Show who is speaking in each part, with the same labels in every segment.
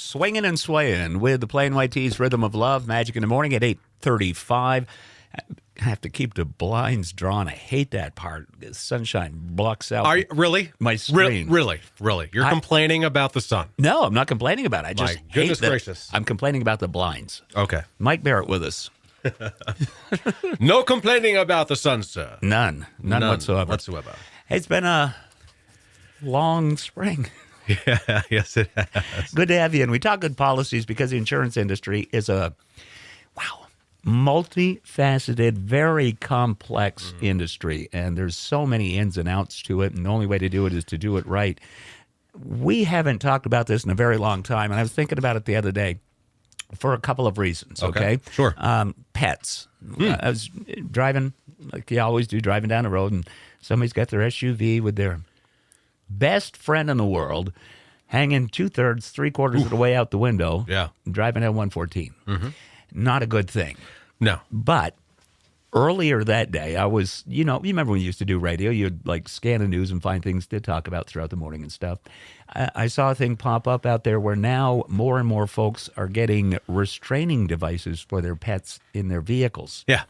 Speaker 1: swinging and swaying with the Plain White Tees Rhythm of Love, Magic in the Morning at 8:35. I have to keep the blinds drawn. I hate that part. The sunshine blocks out
Speaker 2: Are you, really?
Speaker 1: my screen.
Speaker 2: Really? You're complaining about the sun?
Speaker 1: No, I'm not complaining about it. I just
Speaker 2: goodness
Speaker 1: hate
Speaker 2: gracious.
Speaker 1: I'm complaining about the blinds.
Speaker 2: Okay.
Speaker 1: Mike Barrett with us.
Speaker 2: No complaining about the sun, sir.
Speaker 1: None whatsoever. It's been a long spring.
Speaker 2: Yeah, yes, it has.
Speaker 1: Good to have you. And we talk good policies because the insurance industry is a, multifaceted, very complex industry. And there's so many ins and outs to it. And the only way to do it is to do it right. We haven't talked about this in a very long time. And I was thinking about it the other day for a couple of reasons. Okay.
Speaker 2: Sure.
Speaker 1: Pets. I was driving, like you always do, driving down the road, and somebody's got their SUV with their best friend in the world hanging 2/3, 3/4 of the way out the window.
Speaker 2: Yeah.
Speaker 1: Driving at 114. Not a good thing.
Speaker 2: No.
Speaker 1: But earlier that day, I was, you remember when you used to do radio, you'd like scan the news and find things to talk about throughout the morning and stuff. I saw a thing pop up out there where now more and more folks are getting restraining devices for their pets in their vehicles.
Speaker 2: Yeah.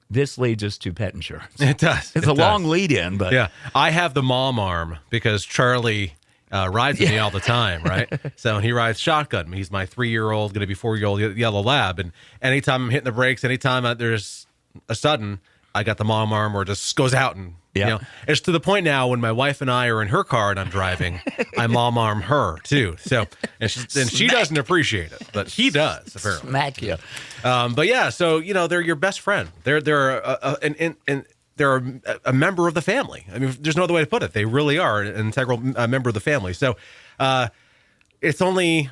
Speaker 1: This leads us to pet insurance.
Speaker 2: It does.
Speaker 1: It's a long lead in, but
Speaker 2: yeah, I have the mom arm because Charlie rides with me all the time, right? So he rides shotgun. He's my 3-year-old, going to be 4-year-old yellow lab, and anytime I'm hitting the brakes, anytime there's a sudden, I got the mom arm, or it just goes out, and it's to the point now when my wife and I are in her car and I'm driving, I mom arm her too. So and she doesn't appreciate it, but he does apparently.
Speaker 1: Smack you.
Speaker 2: But yeah, so they're your best friend. They're a member of the family. I mean, there's no other way to put it. They really are an integral member of the family. So it's only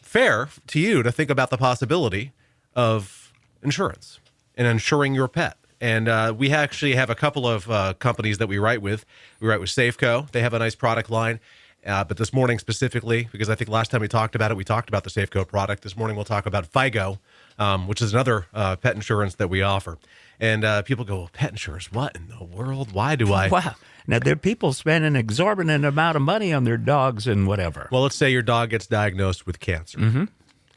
Speaker 2: fair to you to think about the possibility of insurance and insuring your pet. And we actually have a couple of companies that we write with. We write with Safeco. They have a nice product line. But this morning specifically, because I think last time we talked about it, we talked about the Safeco product. This morning we'll talk about FIGO, which is another pet insurance that we offer. And people go, well, pet insurance, what in the world? Why do I?
Speaker 1: Wow. Now, there are people spending an exorbitant amount of money on their dogs and whatever.
Speaker 2: Well, let's say your dog gets diagnosed with cancer.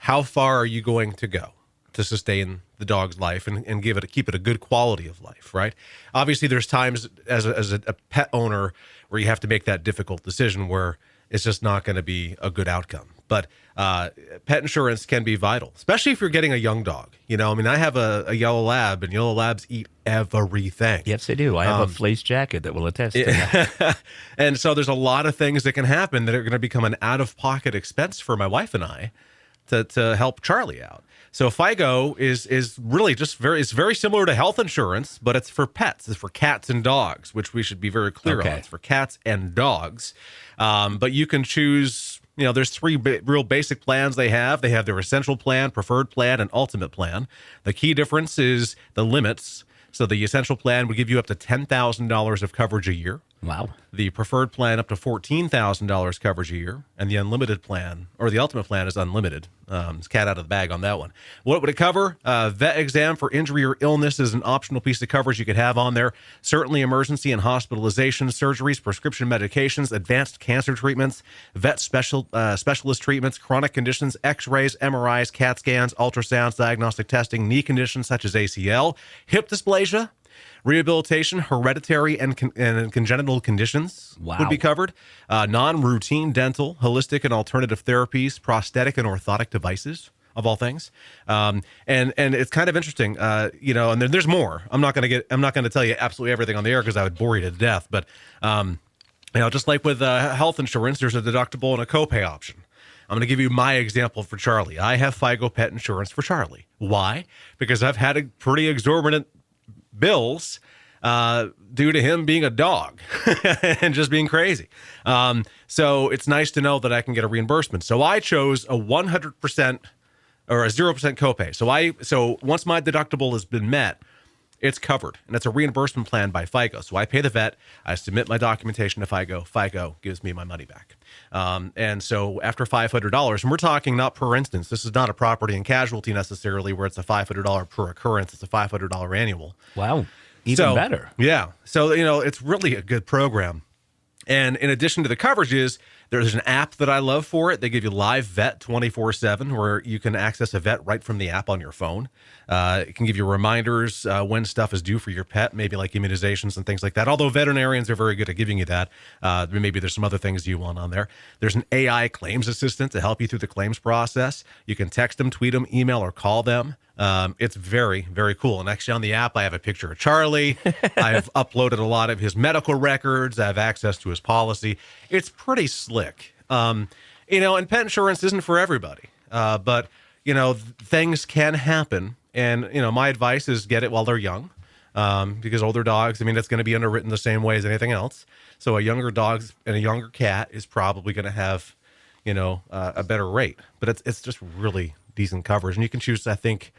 Speaker 2: How far are you going to go to sustain the dog's life and keep it a good quality of life, right? Obviously, there's times as a pet owner where you have to make that difficult decision where it's just not going to be a good outcome. But pet insurance can be vital, especially if you're getting a young dog. I have a yellow lab, and yellow labs eat everything.
Speaker 1: Yes, they do. I have a fleece jacket that will attest to that.
Speaker 2: And so there's a lot of things that can happen that are going to become an out-of-pocket expense for my wife and I to help Charlie out. So FIGO is really just very similar to health insurance, but it's for pets. It's for cats and dogs, which we should be very clear on. It's for cats and dogs. But you can choose, there's 3 real basic plans they have. They have their essential plan, preferred plan, and ultimate plan. The key difference is the limits. So the essential plan would give you up to $10,000 of coverage a year.
Speaker 1: Wow.
Speaker 2: The preferred plan up to $14,000 coverage a year, and the unlimited plan, or the ultimate plan, is unlimited. It's cat out of the bag on that one. What would it cover? Vet exam for injury or illness is an optional piece of coverage you could have on there. Certainly emergency and hospitalization, surgeries, prescription medications, advanced cancer treatments, vet specialist treatments, chronic conditions, x-rays, MRIs, CAT scans, ultrasounds, diagnostic testing, knee conditions such as ACL, hip dysplasia, rehabilitation, hereditary and congenital conditions would be covered. Non-routine dental, holistic and alternative therapies, prosthetic and orthotic devices, of all things. And it's kind of interesting, and there's more. I'm not going to tell you absolutely everything on the air because I would bore you to death. But, just like with health insurance, there's a deductible and a copay option. I'm going to give you my example for Charlie. I have FIGO pet insurance for Charlie. Why? Because I've had a pretty exorbitant bills due to him being a dog and just being crazy. So it's nice to know that I can get a reimbursement. So I chose a 100% or a 0% copay. So once my deductible has been met, it's covered, and it's a reimbursement plan by FIGO. So I pay the vet, I submit my documentation to FIGO, FIGO gives me my money back. And so after $500, and we're talking not per instance, this is not a property and casualty necessarily where it's a $500 per occurrence, it's a $500 annual.
Speaker 1: Wow, even better.
Speaker 2: Yeah, so it's really a good program. And in addition to the coverages, There's an app that I love for it. They give you live vet 24/7, where you can access a vet right from the app on your phone. It can give you reminders when stuff is due for your pet, maybe like immunizations and things like that. Although veterinarians are very good at giving you that. Maybe there's some other things you want on there. There's an AI claims assistant to help you through the claims process. You can text them, tweet them, email, or call them. It's very, very cool. And actually on the app, I have a picture of Charlie. I've uploaded a lot of his medical records. I have access to his policy. It's pretty slick. And pet insurance isn't for everybody. But things can happen. And, my advice is get it while they're young. Because older dogs, it's going to be underwritten the same way as anything else. So a younger dog and a younger cat is probably going to have, a better rate. But it's just really decent coverage. And you can choose, I think,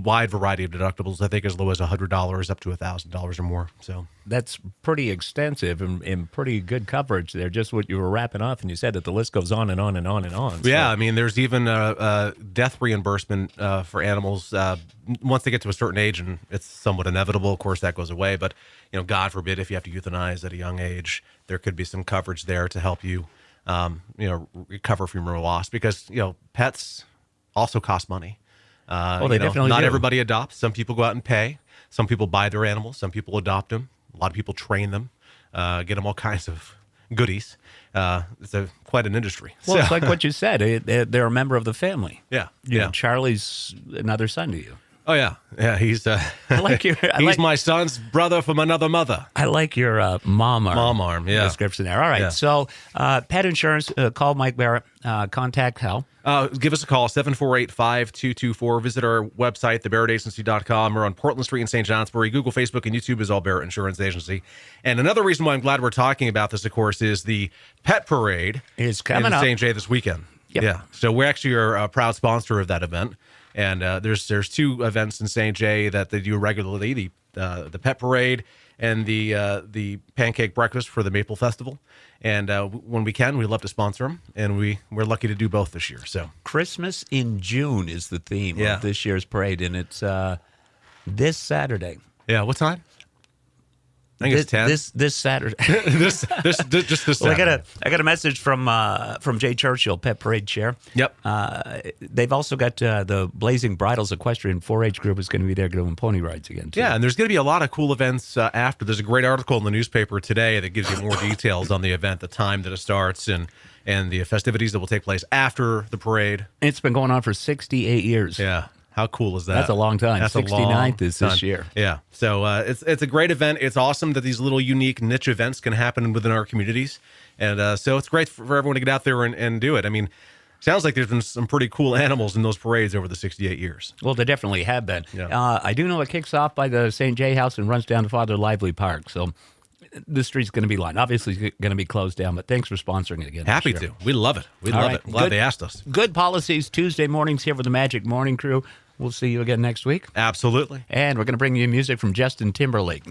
Speaker 2: wide variety of deductibles. I think as low as $100 up to $1,000 or more. So
Speaker 1: that's pretty extensive and pretty good coverage there. Just what you were wrapping off, and you said that the list goes on and on and on and on. So.
Speaker 2: Yeah, there's even a death reimbursement for animals once they get to a certain age, and it's somewhat inevitable. Of course, that goes away. But God forbid if you have to euthanize at a young age, there could be some coverage there to help you, recover from your loss, because pets also cost money.
Speaker 1: They definitely
Speaker 2: not
Speaker 1: do.
Speaker 2: everybody adopts. Some people go out and pay. Some people buy their animals. Some people adopt them. A lot of people train them, get them all kinds of goodies. It's quite an industry.
Speaker 1: Well, it's like what you said. They're a member of the family.
Speaker 2: Yeah.
Speaker 1: Charlie's another son to you.
Speaker 2: Oh, yeah. Yeah, he's
Speaker 1: he's
Speaker 2: my son's brother from another mother.
Speaker 1: I like your mom arm
Speaker 2: yeah.
Speaker 1: description there. All right.
Speaker 2: Yeah.
Speaker 1: So pet insurance, call Mike Barrett. Contact Hal.
Speaker 2: Give us a call, 748-5224. Visit our website, thebarrettagency.com. We're on Portland Street in St. Johnsbury. Google, Facebook, and YouTube is all Barrett Insurance Agency. And another reason why I'm glad we're talking about this, of course, is the Pet Parade
Speaker 1: is coming
Speaker 2: in
Speaker 1: up.
Speaker 2: St. J this weekend.
Speaker 1: Yep.
Speaker 2: Yeah. So we actually are a proud sponsor of that event. And there's two events in St. J that they do regularly, the Pet Parade and the Pancake Breakfast for the Maple Festival. And when we can, we love to sponsor them. And we're lucky to do both this year. So
Speaker 1: Christmas in June is the theme of this year's parade. And it's this Saturday.
Speaker 2: Yeah. What time? I think it's 10.
Speaker 1: This Saturday.
Speaker 2: just this Saturday.
Speaker 1: Well, I got a message from Jay Churchill, Pet Parade Chair.
Speaker 2: Yep.
Speaker 1: They've also got the Blazing Bridles Equestrian 4-H group is going to be there doing pony rides again, too.
Speaker 2: Yeah, and there's going to be a lot of cool events after. There's a great article in the newspaper today that gives you more details on the event, the time that it starts, and the festivities that will take place after the parade.
Speaker 1: It's been going on for 68 years.
Speaker 2: Yeah. How cool is that?
Speaker 1: That's a long time.
Speaker 2: That's
Speaker 1: 69th is this year.
Speaker 2: Yeah. So it's a great event. It's awesome that these little unique niche events can happen within our communities. And so it's great for everyone to get out there and do it. Sounds like there's been some pretty cool animals in those parades over the 68 years.
Speaker 1: Well, there definitely have been.
Speaker 2: Yeah.
Speaker 1: I do know it kicks off by the St. J House and runs down to Father Lively Park. So the street's going to be lined. Obviously, it's going to be closed down, but thanks for sponsoring it again.
Speaker 2: Happy to. We love it. We love it. Glad they asked us.
Speaker 1: Good policies Tuesday mornings here for the Magic Morning Crew. We'll see you again next week.
Speaker 2: Absolutely.
Speaker 1: And we're going to bring you music from Justin Timberlake.